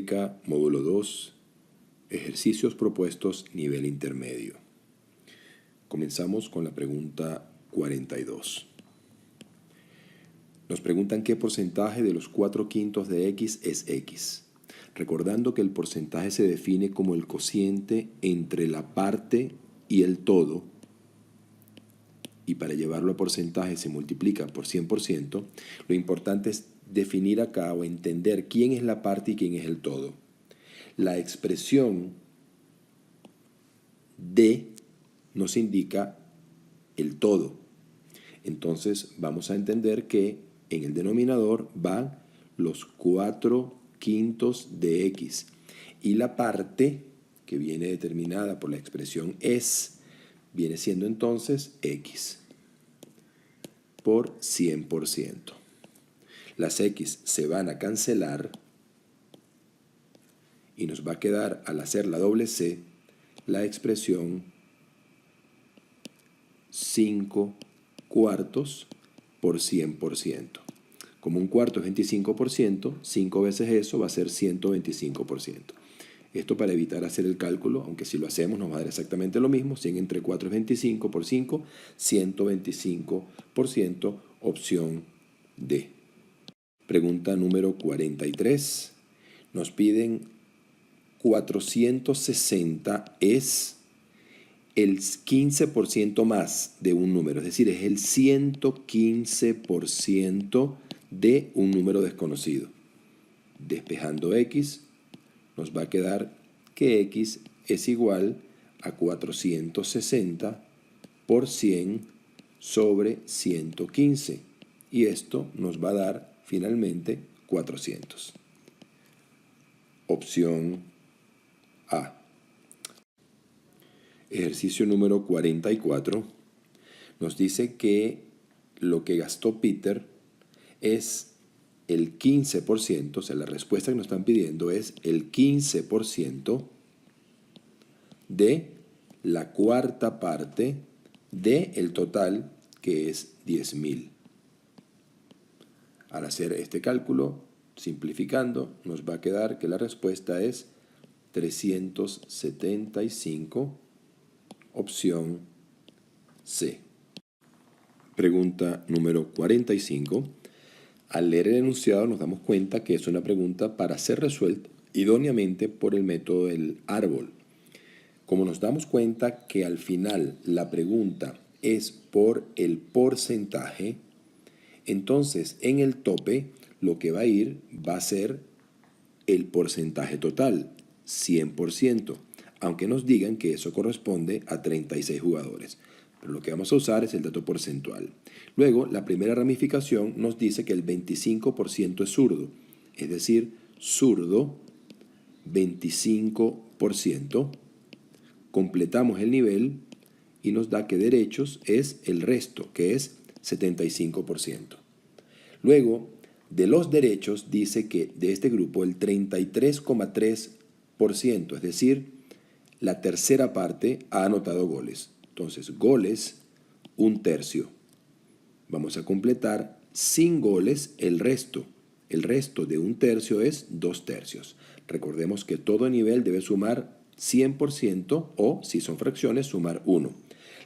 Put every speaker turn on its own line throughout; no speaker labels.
numérica, módulo 2, ejercicios propuestos nivel intermedio. Comenzamos con la pregunta 42. Nos preguntan qué porcentaje de los 4/5 de x es x. Recordando que el porcentaje se define como el cociente entre la parte y el todo, y para llevarlo a porcentaje se multiplica por 100%, lo importante es definir acá o entender quién es la parte y quién es el todo. La expresión D nos indica el todo. Entonces vamos a entender que en el denominador van los 4/5 de x y la parte que viene determinada por la expresión es, viene siendo entonces x por 100%. Las x se van a cancelar y nos va a quedar, al hacer la doble C, la expresión 5/4 por 100%. Como un cuarto es 25%, 5 veces eso va a ser 125%. Esto para evitar hacer el cálculo, aunque si lo hacemos nos va a dar exactamente lo mismo. 100 entre 4 es 25 por 5, 125%, opción D. Pregunta número 43. Nos piden 460 es el 15% más de un número, es decir, es el 115% de un número desconocido. Despejando x, nos va a quedar que x es igual a 460 por 100 sobre 115. Y esto nos va a dar finalmente 400. Opción A. Ejercicio número 44 nos dice que lo que gastó Peter es el 15%, o sea, la respuesta que nos están pidiendo es el 15% de la cuarta parte del total, que es 10.000. Al hacer este cálculo, simplificando, nos va a quedar que la respuesta es 375, opción C. Pregunta número 45. Al leer el enunciado nos damos cuenta que es una pregunta para ser resuelta idóneamente por el método del árbol. Como nos damos cuenta que al final la pregunta es por el porcentaje, entonces en el tope lo que va a ir va a ser el porcentaje total, 100%, aunque nos digan que eso corresponde a 36 jugadores. Pero lo que vamos a usar es el dato porcentual. Luego, la primera ramificación nos dice que el 25% es zurdo, es decir, zurdo 25%. Completamos el nivel y nos da que derechos es el resto, que es 75%. Luego, de los derechos dice que de este grupo el 33,3%, es decir, la tercera parte ha anotado goles. Entonces, goles, 1/3. Vamos a completar sin goles el resto. El resto de 1/3 es 2/3. Recordemos que todo nivel debe sumar 100% o, si son fracciones, sumar 1.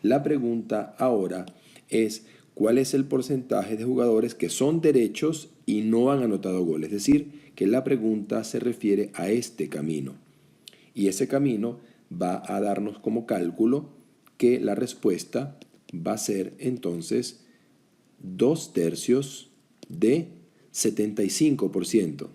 La pregunta ahora es cuál es el porcentaje de jugadores que son derechos y no han anotado goles. Es decir, que la pregunta se refiere a este camino. Y ese camino va a darnos como cálculo que la respuesta va a ser entonces 2/3 de 75%.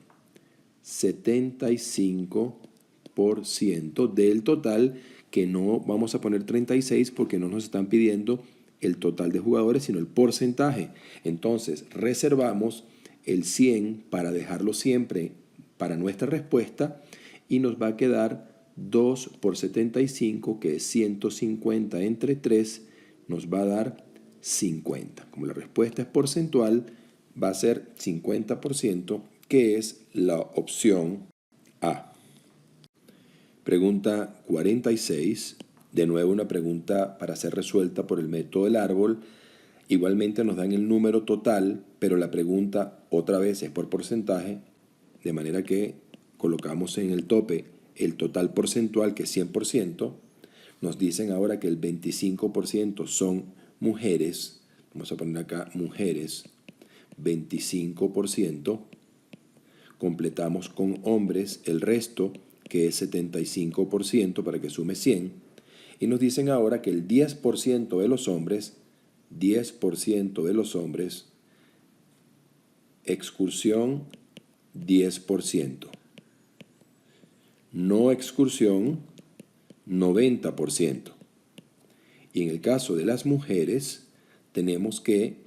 75% del total, que no vamos a poner 36 porque no nos están pidiendo el total de jugadores, sino el porcentaje. Entonces reservamos el 100 para dejarlo siempre para nuestra respuesta y nos va a quedar 2 por 75, que es 150 entre 3, nos va a dar 50. Como la respuesta es porcentual, va a ser 50%, que es la opción A. Pregunta 46. De nuevo una pregunta para ser resuelta por el método del árbol. Igualmente nos dan el número total, pero la pregunta otra vez es por porcentaje, de manera que colocamos en el tope el total porcentual, que es 100%, nos dicen ahora que el 25% son mujeres, vamos a poner acá mujeres, 25%, completamos con hombres el resto, que es 75%, para que sume 100, y nos dicen ahora que el 10% de los hombres, 10% de los hombres, excursión 10%, no excursión 90%. Y en el caso de las mujeres, tenemos que,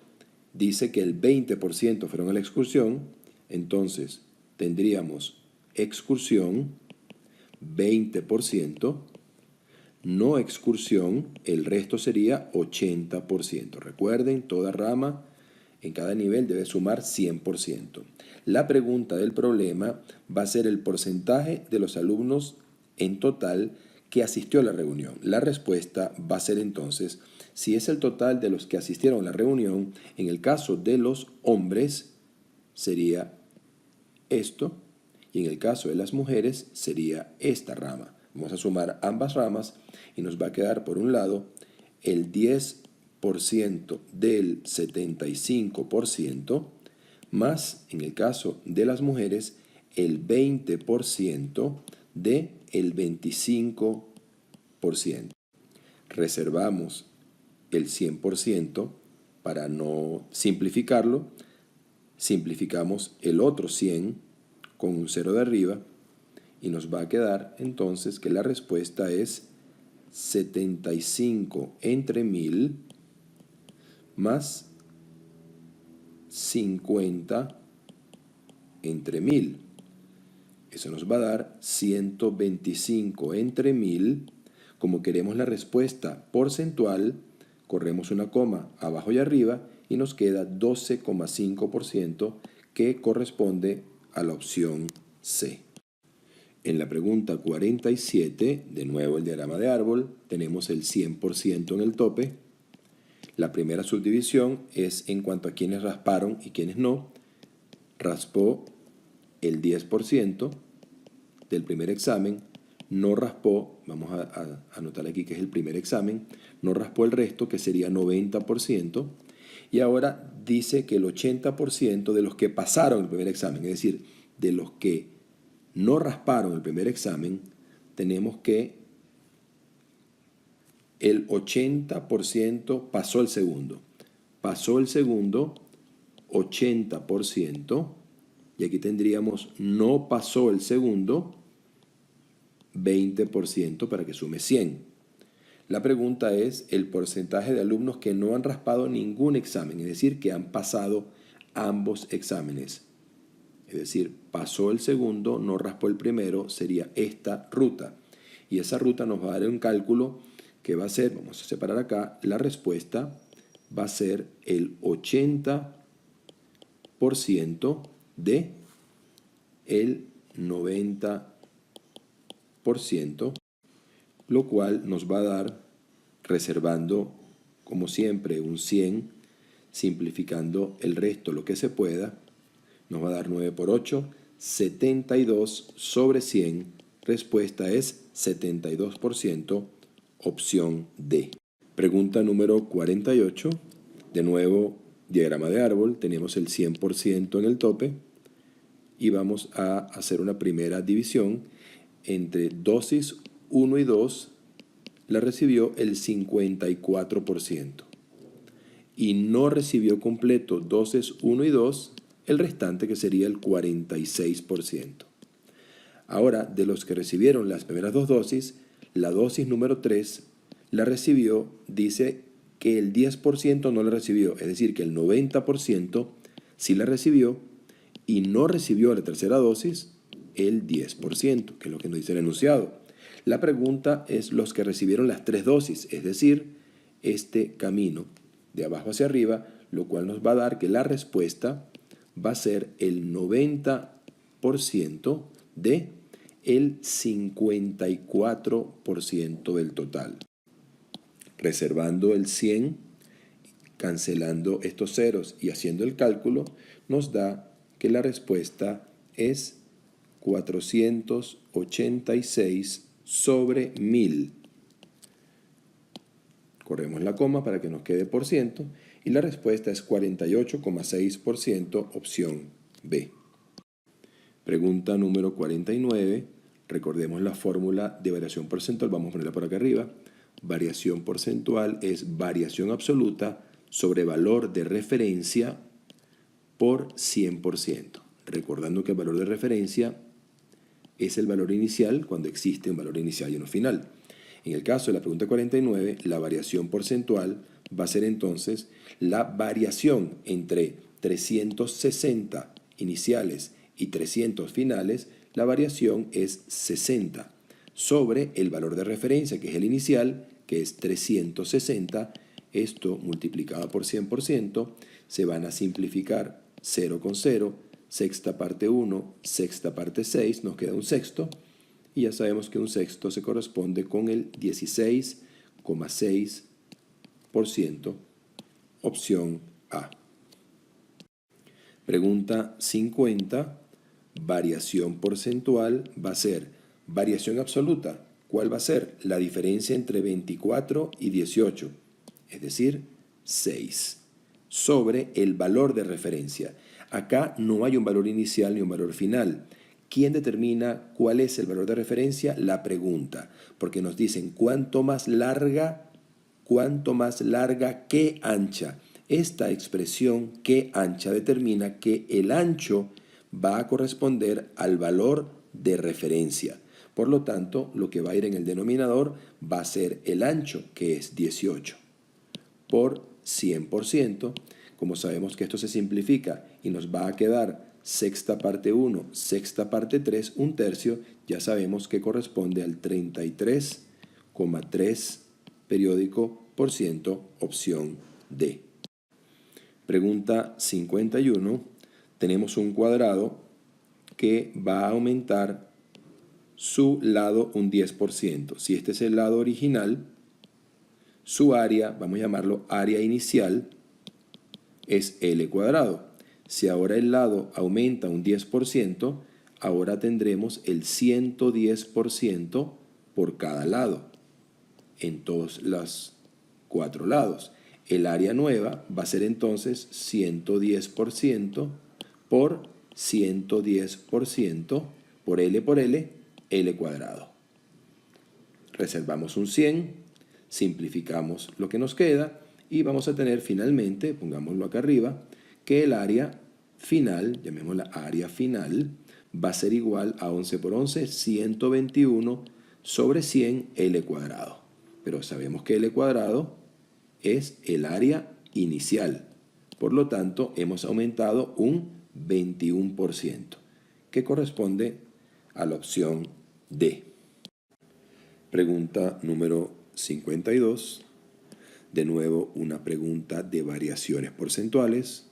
dice que el 20% fueron a la excursión, entonces tendríamos excursión 20%, no excursión, el resto sería 80%. Recuerden, toda rama en cada nivel debe sumar 100%. La pregunta del problema va a ser el porcentaje de los alumnos en total que asistió a la reunión. La respuesta va a ser entonces, si es el total de los que asistieron a la reunión, en el caso de los hombres sería esto, y en el caso de las mujeres sería esta rama. Vamos a sumar ambas ramas y nos va a quedar por un lado el 10% del 75%, más en el caso de las mujeres el 20% del 25%. Reservamos el 100% para no simplificarlo. Simplificamos el otro 100 con un 0 de arriba y nos va a quedar entonces que la respuesta es 75 entre 1000 más 50 entre 1000. Eso nos va a dar 125 entre 1000. Como queremos la respuesta porcentual, corremos una coma abajo y arriba y nos queda 12,5%, que corresponde a la opción C. En la pregunta 47, de nuevo el diagrama de árbol, tenemos el 100% en el tope. La primera subdivisión es en cuanto a quienes rasparon y quienes no. Raspó el 10% del primer examen, no raspó, vamos a anotar aquí que es el primer examen, no raspó el resto, que sería 90%, y ahora dice que el 80% de los que pasaron el primer examen, es decir, de los que no rasparon el primer examen, tenemos que el 80% pasó el segundo. Pasó el segundo, 80%, y aquí tendríamos no pasó el segundo, 20% para que sume 100. La pregunta es el porcentaje de alumnos que no han raspado ningún examen, es decir, que han pasado ambos exámenes. Es decir, pasó el segundo, no raspó el primero, sería esta ruta. Y esa ruta nos va a dar un cálculo que va a ser, vamos a separar acá, la respuesta va a ser el 80% de el 90%, lo cual nos va a dar, reservando como siempre un 100, simplificando el resto lo que se pueda, nos va a dar 9 por 8, 72 sobre 100, respuesta es 72%, opción D. Pregunta número 48, de nuevo diagrama de árbol, tenemos el 100% en el tope y vamos a hacer una primera división entre dosis 1 y 2, la recibió el 54% y no recibió completo dosis 1 y 2, el restante, que sería el 46%. Ahora, de los que recibieron las primeras dos dosis, la dosis número 3 la recibió, dice que el 10% no la recibió, es decir, que el 90% sí la recibió y no recibió la tercera dosis el 10%, que es lo que nos dice el enunciado. La pregunta es los que recibieron las 3 dosis, es decir, este camino de abajo hacia arriba, lo cual nos va a dar que la respuesta va a ser el 90% de el 54% del total. Reservando el 100, cancelando estos ceros y haciendo el cálculo, nos da que la respuesta es 486 sobre 1000. Corremos la coma para que nos quede por ciento y la respuesta es 48,6%, opción B. Pregunta número 49. Recordemos la fórmula de variación porcentual. Vamos a ponerla por acá arriba. Variación porcentual es variación absoluta sobre valor de referencia por 100%. Recordando que el valor de referencia es el valor inicial cuando existe un valor inicial y uno final. En el caso de la pregunta 49, la variación porcentual va a ser entonces la variación entre 360 iniciales y 300 finales. La variación es 60 sobre el valor de referencia, que es el inicial, que es 360. Esto multiplicado por 100%, se van a simplificar 0 con 0, sexta parte 1, sexta parte 6, nos queda un sexto. Y ya sabemos que un sexto se corresponde con el 16,6%, opción A. Pregunta 50. Variación porcentual va a ser variación absoluta. ¿Cuál va a ser? La diferencia entre 24 y 18, es decir, 6, sobre el valor de referencia. Acá no hay un valor inicial ni un valor final. ¿Quién determina cuál es el valor de referencia? La pregunta, porque nos dicen cuánto más larga que ancha. Esta expresión que ancha determina que el ancho va a corresponder al valor de referencia. Por lo tanto, lo que va a ir en el denominador va a ser el ancho, que es 18, por 100%. Como sabemos que esto se simplifica y nos va a quedar sexta parte 1, sexta parte 3, un tercio, ya sabemos que corresponde al 33,3 periódico por ciento, opción D. Pregunta 51. Tenemos un cuadrado que va a aumentar su lado un 10%. Si este es el lado original, su área, vamos a llamarlo área inicial, es L cuadrado. Si ahora el lado aumenta un 10%, ahora tendremos el 110% por cada lado, en todos los 4 lados. El área nueva va a ser entonces 110% por 110% por L, L cuadrado. Reservamos un 100, simplificamos lo que nos queda y vamos a tener finalmente, pongámoslo acá arriba, que el área final, llamémosla área final, va a ser igual a 11 por 11, 121 sobre 100 L cuadrado. Pero sabemos que L cuadrado es el área inicial. Por lo tanto, hemos aumentado un 21%, que corresponde a la opción D. Pregunta número 52. De nuevo, una pregunta de variaciones porcentuales.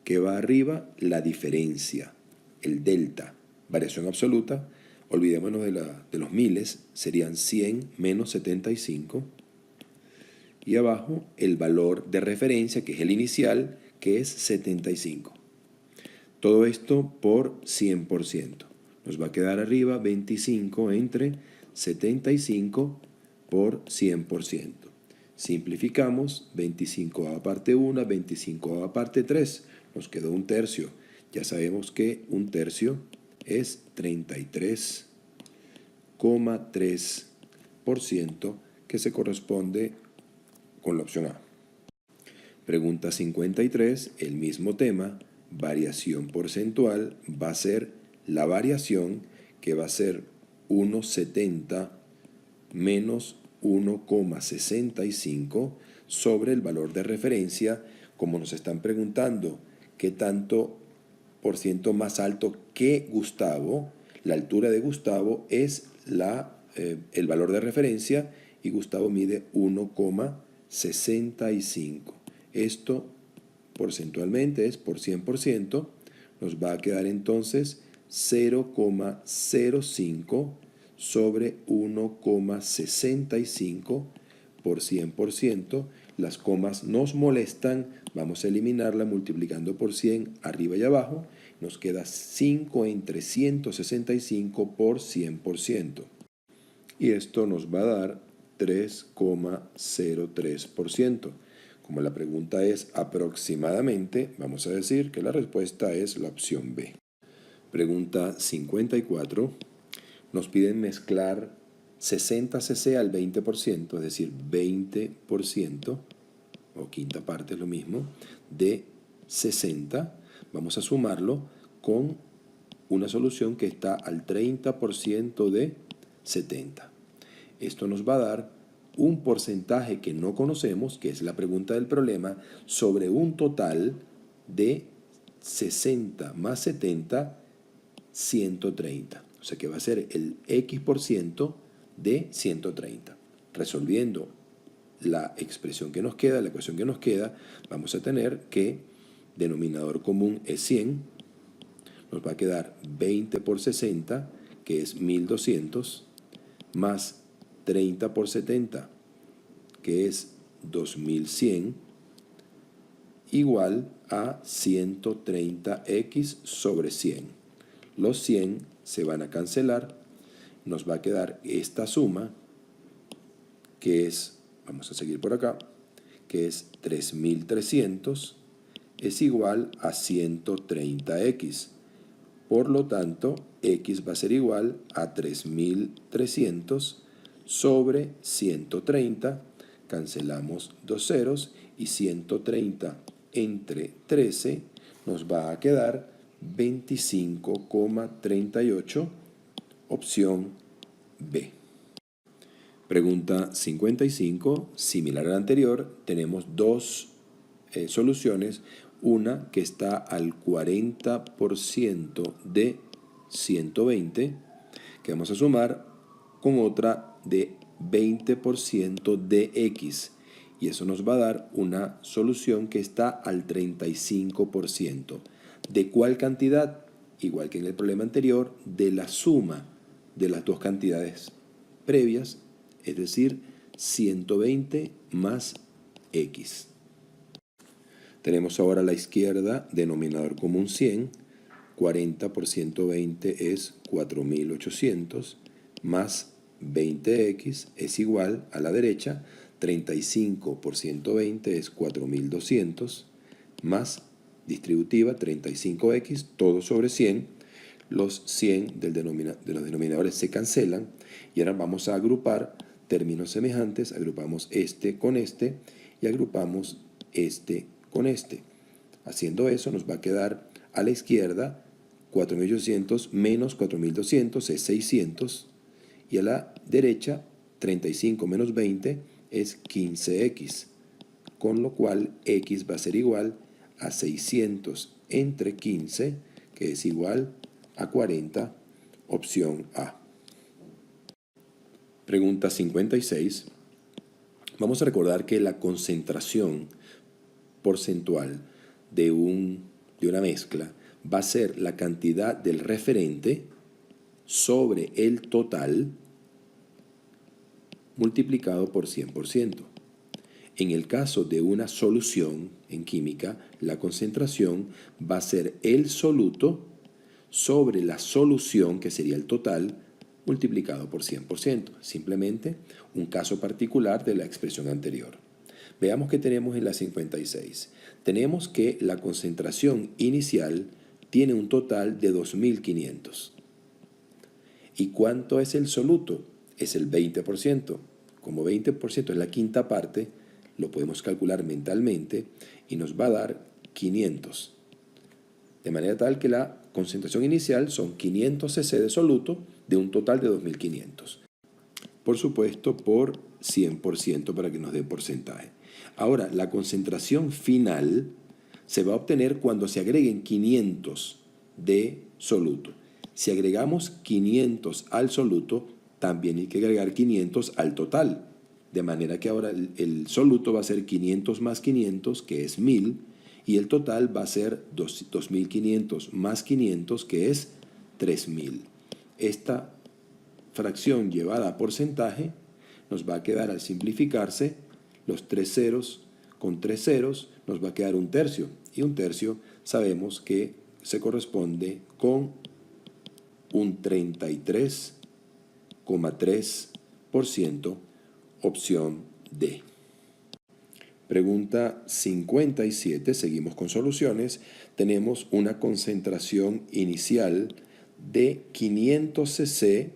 Que va arriba, la diferencia, el delta, variación absoluta. Olvidémonos de los miles, serían 100 menos 75. Y abajo, el valor de referencia, que es el inicial, que es 75. Todo esto por 100%. Nos va a quedar arriba 25 entre 75 por 100%. Simplificamos, 25 a parte 1, 25 a parte 3. Nos quedó un tercio. Ya sabemos que un tercio es 33,3%, que se corresponde con la opción A. Pregunta 53, el mismo tema, variación porcentual, va a ser la variación que va a ser 1,70 menos 1,65 sobre el valor de referencia. Como nos están preguntando qué tanto por ciento más alto que Gustavo, la altura de Gustavo es el valor de referencia y Gustavo mide 1,65. Esto porcentualmente es por 100%, nos va a quedar entonces 0,05 sobre 1,65 por 100%. Las comas nos molestan, vamos a eliminarla multiplicando por 100 arriba y abajo, nos queda 5 entre 165 por 100%. Y esto nos va a dar 3,03%. Como la pregunta es aproximadamente, vamos a decir que la respuesta es la opción B. Pregunta 54. Nos piden mezclar 60 cc al 20%, es decir, 20%, o quinta parte es lo mismo, de 60. Vamos a sumarlo con una solución que está al 30% de 70. Esto nos va a dar un porcentaje que no conocemos, que es la pregunta del problema, sobre un total de 60 más 70, 130. O sea que va a ser el X% de 130. Resolviendo la expresión que nos queda, la ecuación que nos queda, vamos a tener que denominador común es 100. Nos va a quedar 20 por 60, que es 1200, más 30 por 70, que es 2100, igual a 130x sobre 100. Los 100 se van a cancelar, nos va a quedar esta suma, que es, vamos a seguir por acá, que es 3300, es igual a 130x. Por lo tanto, x va a ser igual a 3300 sobre 130, cancelamos dos ceros y 130 entre 13 nos va a quedar 25,38, opción B. Pregunta 55, similar a la anterior, tenemos dos soluciones, una que está al 40% de 120, que vamos a sumar, con otra de 20% de x, y eso nos va a dar una solución que está al 35%. ¿De cuál cantidad? Igual que en el problema anterior, de la suma de las dos cantidades previas, es decir, 120 más x. Tenemos ahora a la izquierda denominador común 100, 40 por 120 es 4800, más 20x es igual a la derecha, 35 por 120 es 4200, más distributiva 35x, todo sobre 100. Los 100 de los denominadores se cancelan y ahora vamos a agrupar términos semejantes, agrupamos este con este y agrupamos este con este. Haciendo eso nos va a quedar a la izquierda 4800 menos 4200 es 600 y a la derecha 35 menos 20 es 15x, con lo cual x va a ser igual a 600 entre 15, que es igual a 40, opción A. Pregunta 56. Vamos a recordar que la concentración porcentual de una mezcla va a ser la cantidad del referente sobre el total multiplicado por 100%. En el caso de una solución en química, la concentración va a ser el soluto sobre la solución, que sería el total, multiplicado por 100%. Simplemente un caso particular de la expresión anterior. Veamos qué tenemos en la 56. Tenemos que la concentración inicial tiene un total de 2500. ¿Y cuánto es el soluto? Es el 20%. Como 20% es la quinta parte, lo podemos calcular mentalmente y nos va a dar 500. De manera tal que la concentración inicial son 500 cc de soluto de un total de 2500. Por supuesto, por 100% para que nos dé porcentaje. Ahora, la concentración final se va a obtener cuando se agreguen 500 de soluto. Si agregamos 500 al soluto, también hay que agregar 500 al total. De manera que ahora el soluto va a ser 500 más 500, que es 1000, y el total va a ser 2500 más 500, que es 3000. Esta fracción llevada a porcentaje nos va a quedar, al simplificarse, los 3 ceros con 3 ceros, nos va a quedar un tercio. Y un tercio sabemos que se corresponde con un 33,3%, opción D. Pregunta 57, seguimos con soluciones. Tenemos una concentración inicial de 500 cc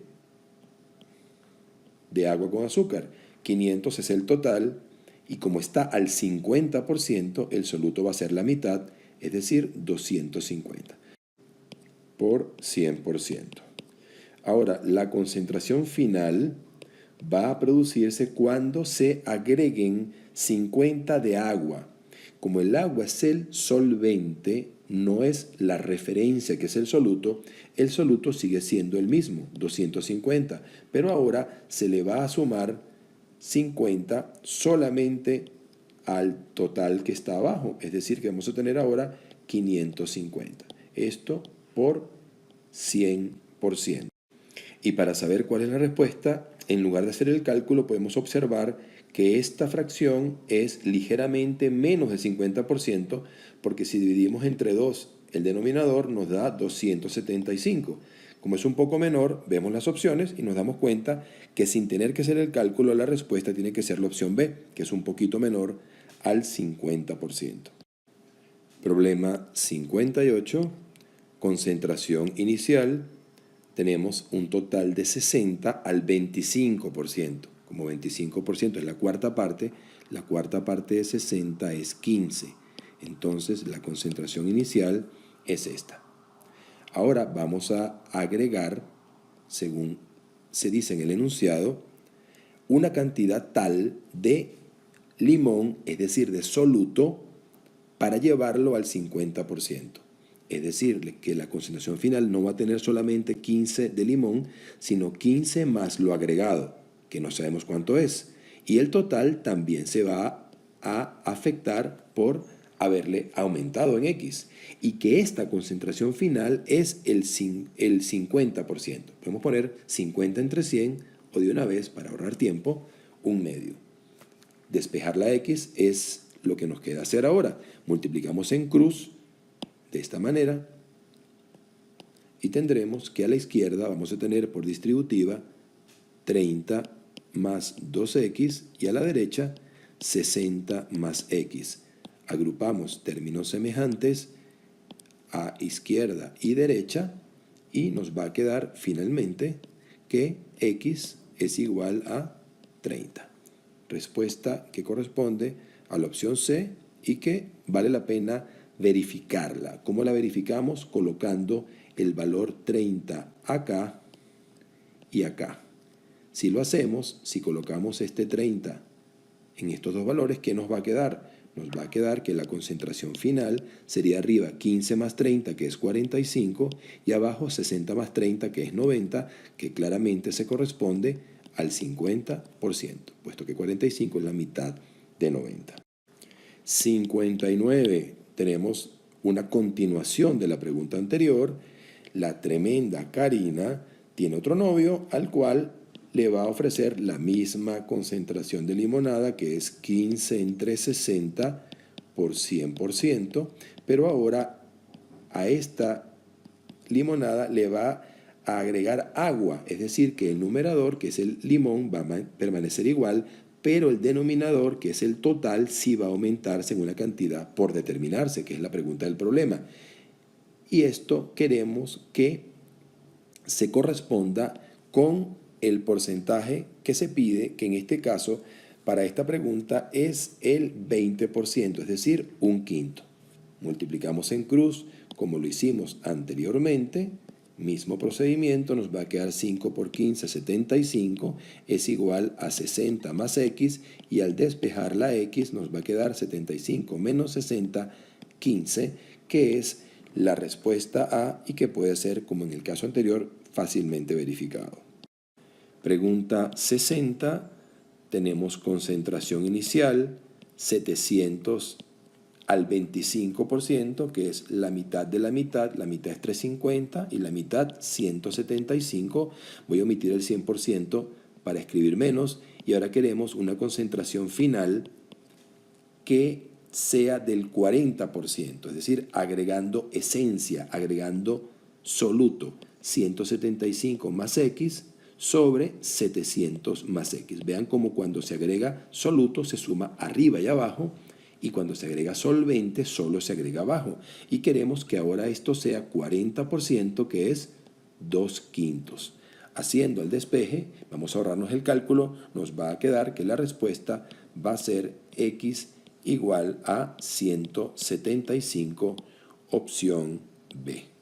de agua con azúcar. 500 es el total y como está al 50%, el soluto va a ser la mitad, es decir, 250 por 100%. Ahora, la concentración final va a producirse cuando se agreguen 50 de agua. Como el agua es el solvente, no es la referencia que es el soluto sigue siendo el mismo, 250, pero ahora se le va a sumar 50 solamente al total que está abajo, es decir, que vamos a tener ahora 550. Esto por 100%. Y para saber cuál es la respuesta, en lugar de hacer el cálculo, podemos observar que esta fracción es ligeramente menos del 50%, porque si dividimos entre 2 el denominador nos da 275. Como es un poco menor, vemos las opciones y nos damos cuenta que sin tener que hacer el cálculo, la respuesta tiene que ser la opción B, que es un poquito menor al 50%. Problema 58, concentración inicial. Tenemos un total de 60 al 25%. Como 25% es la cuarta parte de 60 es 15. Entonces la concentración inicial es esta. Ahora vamos a agregar, según se dice en el enunciado, una cantidad tal de limón, es decir, de soluto, para llevarlo al 50%. Es decir, que la concentración final no va a tener solamente 15 de limón, sino 15 más lo agregado, que no sabemos cuánto es. Y el total también se va a afectar por haberle aumentado en X. Y que esta concentración final es el 50%. Podemos poner 50 entre 100 o de una vez, para ahorrar tiempo, un medio. Despejar la X es lo que nos queda hacer ahora. Multiplicamos en cruz de esta manera y tendremos que a la izquierda vamos a tener por distributiva 30 más 2x y a la derecha 60 más x. Agrupamos términos semejantes a izquierda y derecha y nos va a quedar finalmente que x es igual a 30. Respuesta que corresponde a la opción C y que vale la pena verificarla. ¿Cómo la verificamos? Colocando el valor 30 acá y acá. Si lo hacemos, si colocamos este 30 en estos dos valores, ¿qué nos va a quedar? Nos va a quedar que la concentración final sería arriba 15 más 30, que es 45, y abajo 60 más 30, que es 90, que claramente se corresponde al 50%, puesto que 45 es la mitad de 90. 59. Tenemos una continuación de la pregunta anterior. La tremenda Karina tiene otro novio al cual le va a ofrecer la misma concentración de limonada, que es 15 entre 60 por 100%, pero ahora a esta limonada le va a agregar agua, es decir, que el numerador, que es el limón, va a permanecer igual, pero el denominador, que es el total, sí va a aumentar según la cantidad por determinarse, que es la pregunta del problema. Y esto queremos que se corresponda con el porcentaje que se pide, que en este caso, para esta pregunta, es el 20%, es decir, un quinto. Multiplicamos en cruz, como lo hicimos anteriormente. Mismo procedimiento, nos va a quedar 5 por 15, 75, es igual a 60 más x, y al despejar la x nos va a quedar 75 menos 60, 15, que es la respuesta A y que puede ser, como en el caso anterior, fácilmente verificado. Pregunta 60, tenemos concentración inicial, 700 al 25%, que es la mitad de la mitad es 350 y la mitad 175. Voy a omitir el 100% para escribir menos y ahora queremos una concentración final que sea del 40%, es decir, agregando esencia, agregando soluto, 175 más x sobre 700 más x. Vean cómo cuando se agrega soluto se suma arriba y abajo, y cuando se agrega solvente solo se agrega abajo. Y queremos que ahora esto sea 40%, que es 2/5. Haciendo el despeje, vamos a ahorrarnos el cálculo, nos va a quedar que la respuesta va a ser x igual a 175, opción B.